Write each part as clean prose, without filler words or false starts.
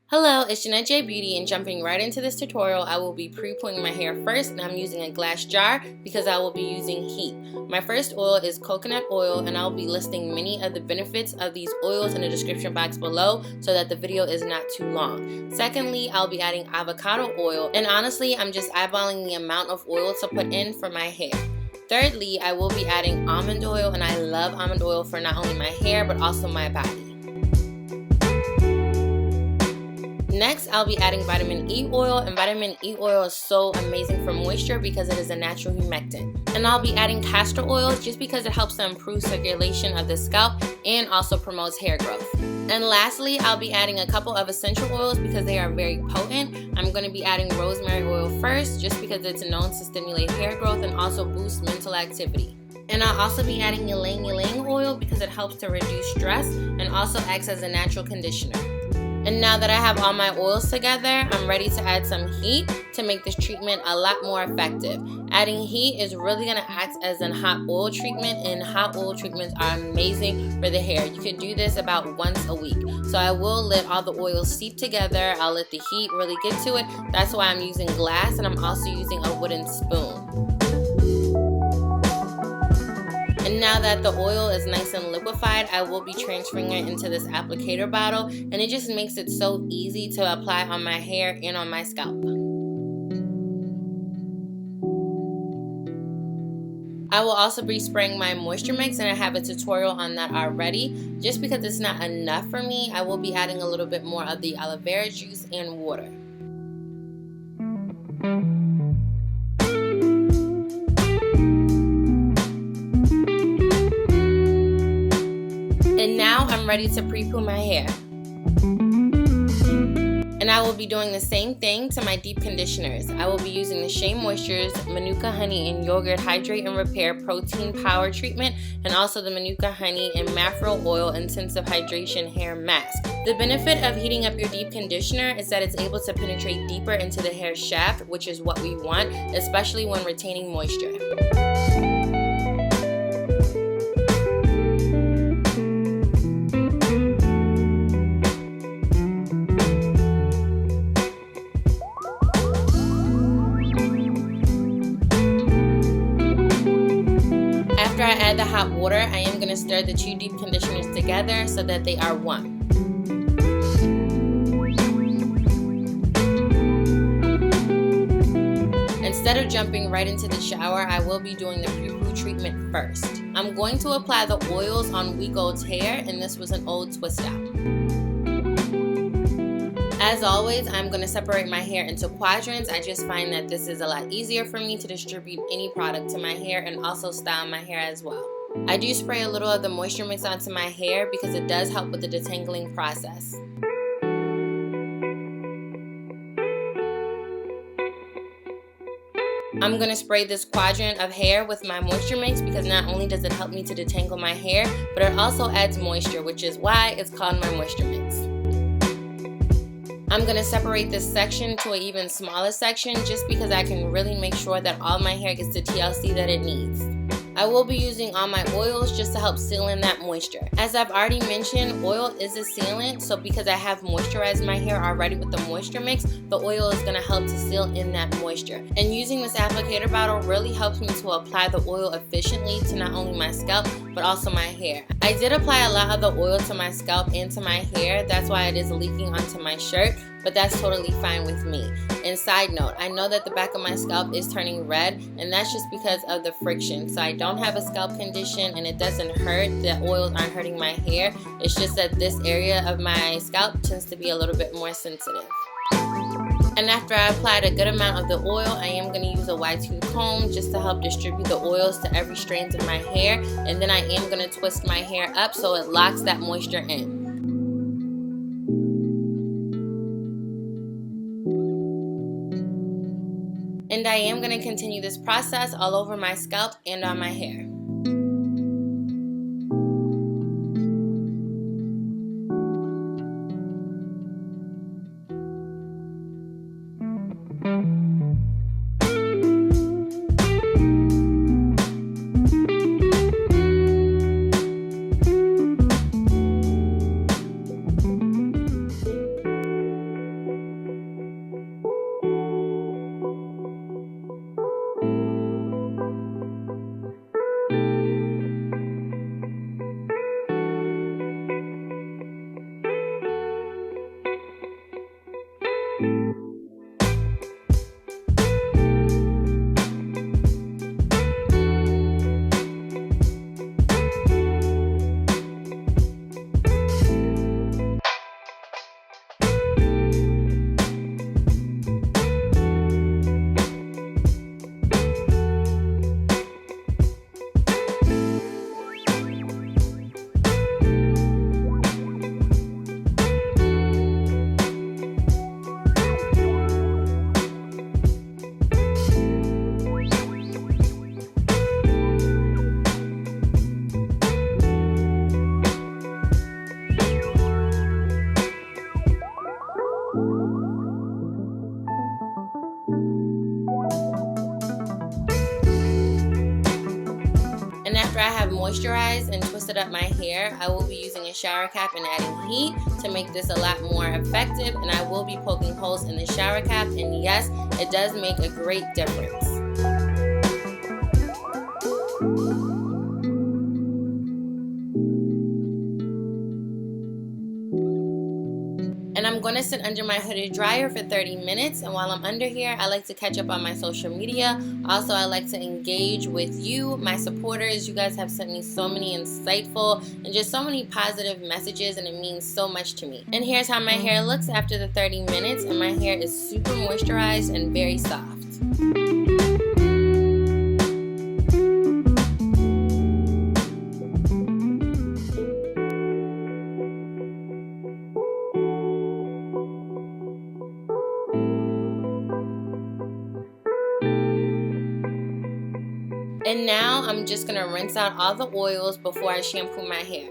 Hello, it's Jeanette J Beauty, and jumping right into this tutorial, I will be pre-pooing my hair first, and I'm using a glass jar because I will be using heat. My first oil is coconut oil, and I'll be listing many of the benefits of these oils in the description box below so that the video is not too long. Secondly, I'll be adding avocado oil, and honestly, I'm just eyeballing the amount of oil to put in for my hair. Thirdly, I will be adding almond oil, and I love almond oil for not only my hair but also my body. Next, I'll be adding vitamin E oil, and vitamin E oil is so amazing for moisture because it is a natural humectant. And I'll be adding castor oil just because it helps to improve circulation of the scalp and also promotes hair growth. And lastly, I'll be adding a couple of essential oils because they are very potent. I'm going to be adding rosemary oil first just because it's known to stimulate hair growth and also boost mental activity. And I'll also be adding ylang ylang oil because it helps to reduce stress and also acts as a natural conditioner. And now that I have all my oils together, I'm ready to add some heat to make this treatment a lot more effective. Adding heat is really going to act as a hot oil treatment, and hot oil treatments are amazing for the hair. You can do this about once a week. So I will let all the oils seep together. I'll let the heat really get to it. That's why I'm using glass, and I'm also using a wooden spoon. And now that the oil is nice and liquefied, I will be transferring it into this applicator bottle, and it just makes it so easy to apply on my hair and on my scalp. I will also be spraying my moisture mix, and I have a tutorial on that already. Just because it's not enough for me, I will be adding a little bit more of the aloe vera juice and water. And now I'm ready to pre-poo my hair. And I will be doing the same thing to my deep conditioners. I will be using the Shea Moisture's Manuka Honey and Yogurt Hydrate and Repair Protein Power Treatment, and also the Manuka Honey and Mackerel Oil Intensive Hydration Hair Mask. The benefit of heating up your deep conditioner is that it's able to penetrate deeper into the hair shaft, which is what we want, especially when retaining moisture. After I add the hot water, I am going to stir the two deep conditioners together so that they are one. Instead of jumping right into the shower, I will be doing the pre-poo treatment first. I'm going to apply the oils on Week Old's hair, and this was an old twist out. As always, I'm going to separate my hair into quadrants. I just find that this is a lot easier for me to distribute any product to my hair and also style my hair as well. I do spray a little of the moisture mix onto my hair because it does help with the detangling process. I'm going to spray this quadrant of hair with my moisture mix because not only does it help me to detangle my hair, but it also adds moisture, which is why it's called my moisture mix. I'm going to separate this section to an even smaller section just because I can really make sure that all my hair gets the TLC that it needs. I will be using all my oils just to help seal in that moisture. As I've already mentioned, oil is a sealant, so because I have moisturized my hair already with the moisture mix, the oil is going to help to seal in that moisture. And using this applicator bottle really helps me to apply the oil efficiently to not only my scalp, but also my hair. I did apply a lot of the oil to my scalp and to my hair, that's why it is leaking onto my shirt, but that's totally fine with me. And side note, I know that the back of my scalp is turning red, and that's just because of the friction. So I don't have a scalp condition, and it doesn't hurt. The oils aren't hurting my hair. It's just that this area of my scalp tends to be a little bit more sensitive. And after I applied a good amount of the oil, I am going to use a wide tooth comb just to help distribute the oils to every strand of my hair. And then I am going to twist my hair up so it locks that moisture in. And I am going to continue this process all over my scalp and on my hair. I have moisturized and twisted up my hair, I will be using a shower cap and adding heat to make this a lot more effective, and I will be poking holes in the shower cap, and yes, it does make a great difference. And I'm going to sit under my hooded dryer for 30 minutes. And while I'm under here, I like to catch up on my social media. Also, I like to engage with you, my supporters. You guys have sent me so many insightful and just so many positive messages, and it means so much to me. And here's how my hair looks after the 30 minutes. And my hair is super moisturized and very soft. And now I'm just going to rinse out all the oils before I shampoo my hair.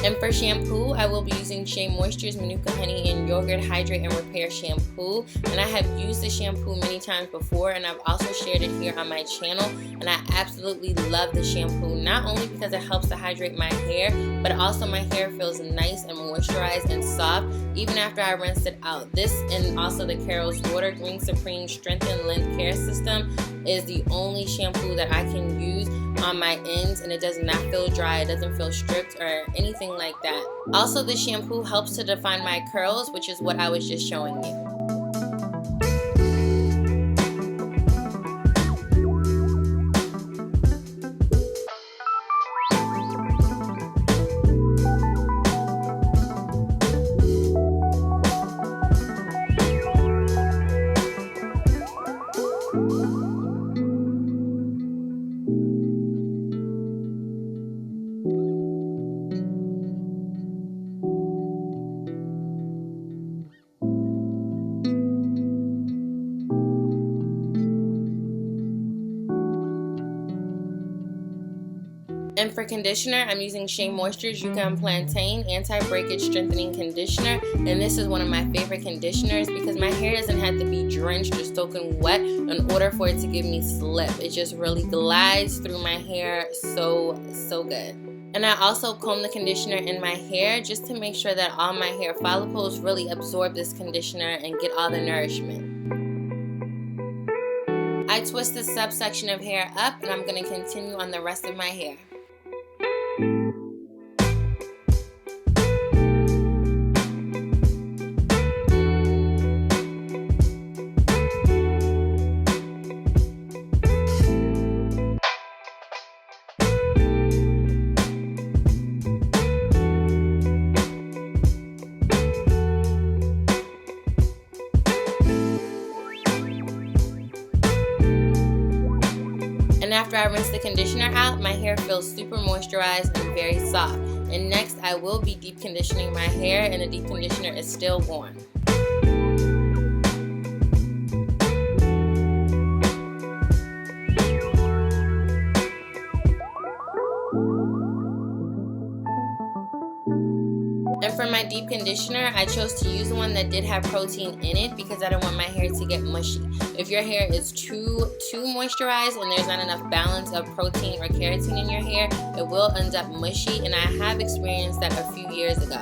And for shampoo, I will be using Shea Moisture's Manuka Honey and Yogurt Hydrate and Repair Shampoo. And I have used the shampoo many times before, and I've also shared it here on my channel. And I absolutely love the shampoo, not only because it helps to hydrate my hair, but also my hair feels nice and moisturized and soft even after I rinsed it out. This and also the Carol's Water Green Supreme Strengthen Length Care System is the only shampoo that I can use on my ends, and it does not feel dry, it doesn't feel stripped or anything like that. Also, this shampoo helps to define my curls, which is what I was just showing you. And for conditioner, I'm using Shea Moisture's Yukon Plantain Anti-Breakage Strengthening Conditioner. And this is one of my favorite conditioners because my hair doesn't have to be drenched or soaking wet in order for it to give me slip. It just really glides through my hair so good. And I also comb the conditioner in my hair just to make sure that all my hair follicles really absorb this conditioner and get all the nourishment. I twist this subsection of hair up, and I'm going to continue on the rest of my hair. And after I rinse the conditioner out, my hair feels super moisturized and very soft. And next, I will be deep conditioning my hair, and the deep conditioner is still warm. And for my deep conditioner, I chose to use one that did have protein in it because I don't want my hair to get mushy. If your hair is too moisturized and there's not enough balance of protein or keratin in your hair, it will end up mushy, and I have experienced that a few years ago.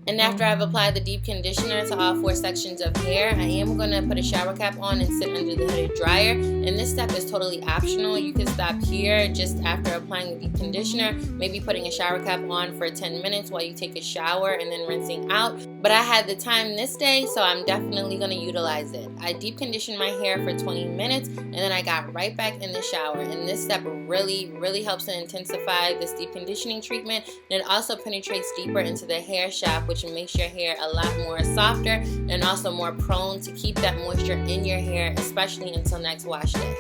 And after I've applied the deep conditioner to all 4 sections of hair, I am going to put a shower cap on and sit under the hooded dryer. And this step is totally optional. You can stop here just after applying the deep conditioner, maybe putting a shower cap on for 10 minutes while you take a shower and then rinsing out. But I had the time this day, so I'm definitely going to utilize it. I deep conditioned my hair for 20 minutes, and then I got right back in the shower. And this step really helps to intensify this deep conditioning treatment, and it also penetrates deeper into the hair shaft, which makes your hair a lot more softer and also more prone to keep that moisture in your hair, especially until next wash day.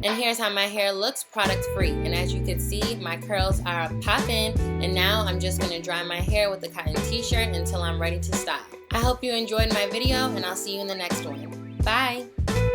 And here's how my hair looks product free. And as you can see, my curls are popping. And now I'm just going to dry my hair with a cotton t-shirt until I'm ready to style. I hope you enjoyed my video, and I'll see you in the next one. Bye!